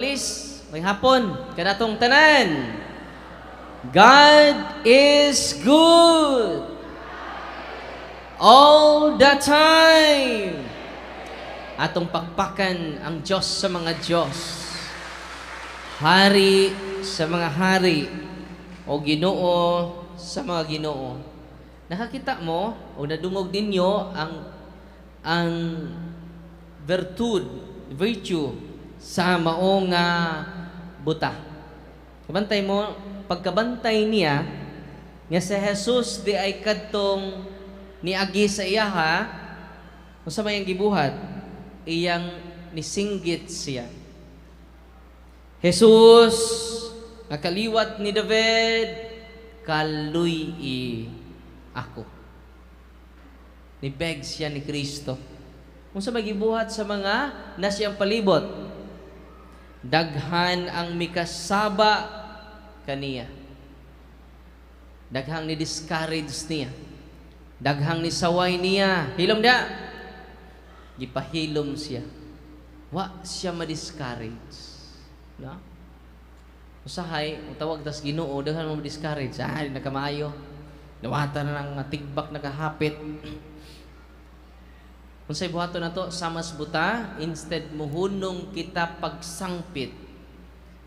Please, may hapon, kanatong tanan. God is good all the time. Atong pakpakan ang Diyos sa mga Diyos, Hari sa mga hari, o Ginoo sa mga Ginoo. Nakakita mo o nadungog ninyo ang virtue sa mao nga buta. Kabantay mo, pagkabantay niya nga si Jesus di ay kadtong niagi sa iyaha, unsa may ang gibuhat, iyang nisinggit siya. Jesus nakaliwat ni David, kaluy ako. Nibeg siya ni Kristo. Unsa may gibuhat sa mga nasiyang palibot? Daghan ang mikasaba kaniya. Daghang ni discourage niya. Daghang ni saway niya. Hilom da. Gipahilom siya. Wa siya ma-discourage. No? Usahay, tawag tas Ginoo, daghan mo ma-discourage. Nakamaayo. Nawata na ng tigbak nakahapit. Kung sa'y buhato na to, samas buta, instead mo hunong kita pagsangpit,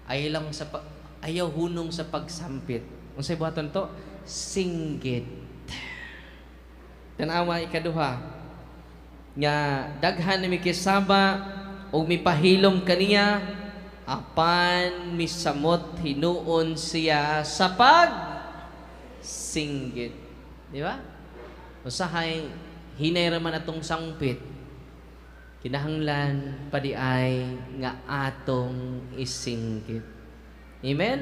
ayaw hunong sa pagsampit. Kung sa'y buhato na to, singgit. Tanawa ikaduha, nga daghan na mikisaba, o mipahilom kaniya, apan misamot hinuon siya sa singgit. Di ba? Usahay, hinay raman atong sangpit, kinahanglan padi ay nga atong isinggit. Amen?